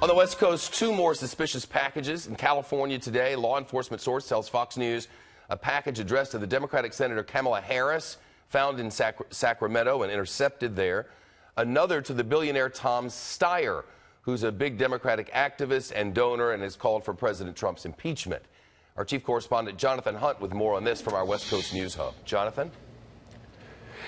On the West Coast, two more suspicious packages. In California today, law enforcement source tells Fox News a package addressed to the Democratic Senator Kamala Harris found in Sacramento and intercepted there. Another to the billionaire Tom Steyer, who's a big Democratic activist and donor and has called for President Trump's impeachment. Our chief correspondent Jonathan Hunt with more on this from our West Coast News Hub. Jonathan?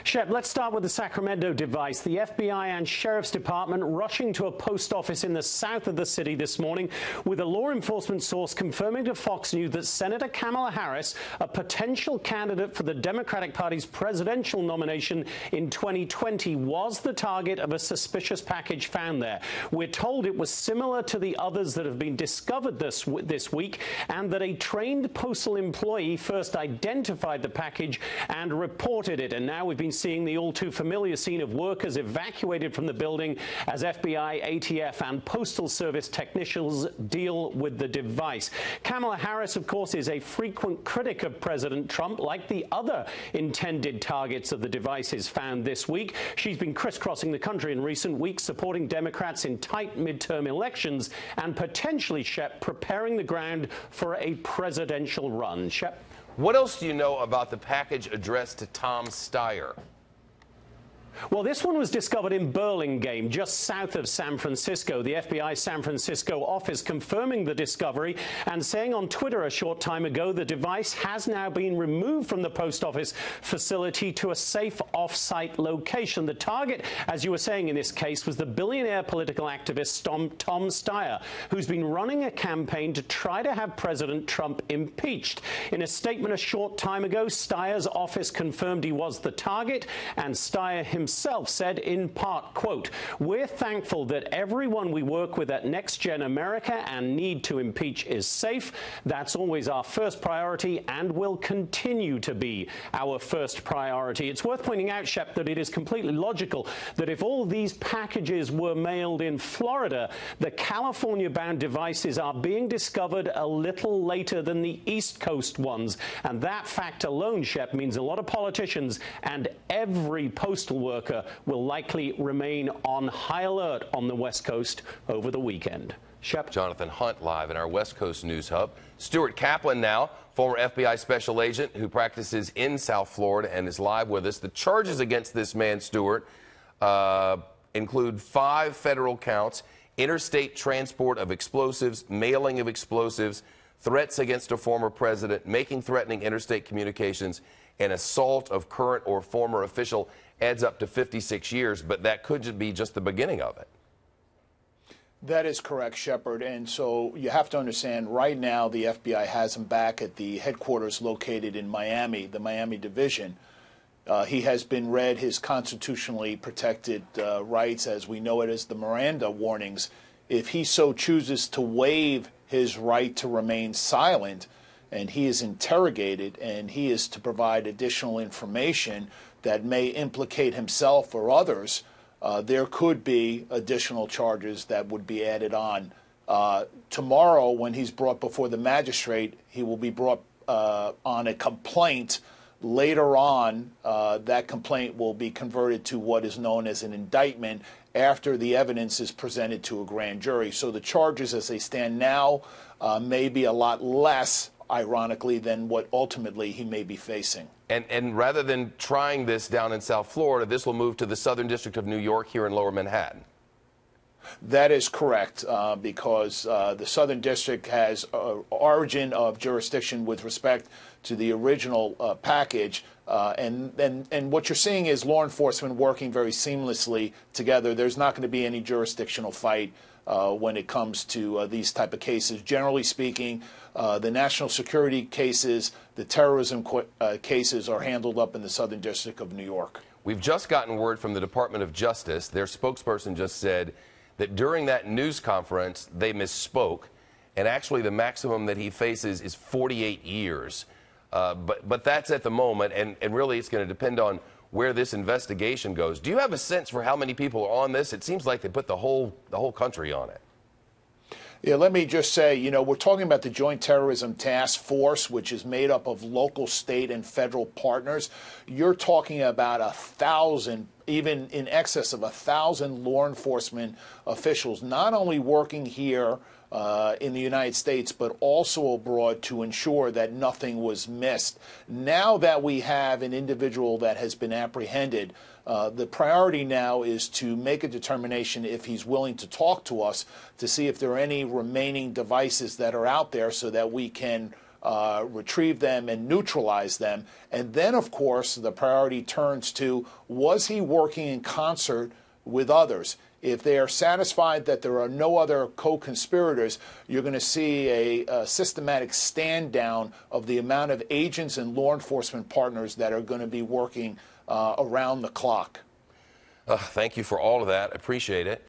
Shep, let's start with the Sacramento device. The FBI and Sheriff's Department rushing to a post office in the south of the city this morning with a law enforcement source confirming to Fox News that Senator Kamala Harris, a potential candidate for the Democratic Party's presidential nomination in 2020, was the target of a suspicious package found there. We're told it was similar to the others that have been discovered this week, and that a trained postal employee first identified the package and reported it. And now we've been seeing the all-too-familiar scene of workers evacuated from the building as FBI, ATF, and Postal Service technicians deal with the device. Kamala Harris, of course, is a frequent critic of President Trump, like the other intended targets of the devices found this week. She's been crisscrossing the country in recent weeks, supporting Democrats in tight midterm elections and potentially, Shep, preparing the ground for a presidential run. Shep? What else do you know about the package addressed to Tom Steyer? Well, this one was discovered in Burlingame, just south of San Francisco. The FBI San Francisco office confirming the discovery and saying on Twitter a short time ago the device has now been removed from the post office facility to a safe off-site location. The target, as you were saying in this case, was the billionaire political activist Tom Steyer, who's been running a campaign to try to have President Trump impeached. In a statement a short time ago, Steyer's office confirmed he was the target, and Steyer himself said in part, quote, "We're thankful that everyone we work with at Next Gen America and need to impeach is safe. That's always our first priority and will continue to be our first priority." It's worth pointing out, Shep, that it is completely logical that if all these packages were mailed in Florida, the California-bound devices are being discovered a little later than the East Coast ones. And that fact alone, Shep, means a lot of politicians and every postal worker will likely remain on high alert on the West Coast over the weekend. Shep? Jonathan Hunt live in our West Coast News Hub. Stuart Kaplan now, former FBI special agent who practices in South Florida and is live with us. The charges against this man, Stuart, include 5 federal counts: interstate transport of explosives, mailing of explosives, threats against a former president, making threatening interstate communications, and assault of current or former official. Adds up to 56 years, but that could be just the beginning of it. That is correct, Shepard. And so you have to understand, right now the FBI has him back at the headquarters located in Miami, the Miami division. He has been read his constitutionally protected rights, as we know it as the Miranda warnings. If he so chooses to waive his right to remain silent, and he is interrogated and he is to provide additional information that may implicate himself or others, there could be additional charges that would be added on. Tomorrow, when he's brought before the magistrate, he will be brought on a complaint. Later on, that complaint will be converted to what is known as an indictment after the evidence is presented to a grand jury. So the charges as they stand now may be a lot less, ironically, than what ultimately he may be facing. And rather than trying this down in South Florida, this will move to the Southern District of New York here in Lower Manhattan. That is correct, because the Southern District has origin of jurisdiction with respect to the original package. And what you're seeing is law enforcement working very seamlessly together. There's not going to be any jurisdictional fight when it comes to these type of cases. Generally speaking, the national security cases, the terrorism cases are handled up in the Southern District of New York. We've just gotten word from the Department of Justice. Their spokesperson just said that during that news conference, they misspoke, and actually the maximum that he faces is 48 years. But that's at the moment, and really it's going to depend on where this investigation goes. Do you have a sense for how many people are on this? It seems like they put the whole country on it. Yeah, let me just say, you know, we're talking about the Joint Terrorism Task Force, which is made up of local, state, and federal partners. You're talking about 1,000 even in excess of 1,000 law enforcement officials, not only working here in the United States, but also abroad to ensure that nothing was missed. Now that we have an individual that has been apprehended, the priority now is to make a determination if he's willing to talk to us to see if there are any remaining devices that are out there so that we can retrieve them and neutralize them. And then, of course, the priority turns to, was he working in concert with others? If they are satisfied that there are no other co-conspirators, you're going to see a systematic stand down of the amount of agents and law enforcement partners that are going to be working around the clock. Thank you for all of that. Appreciate it.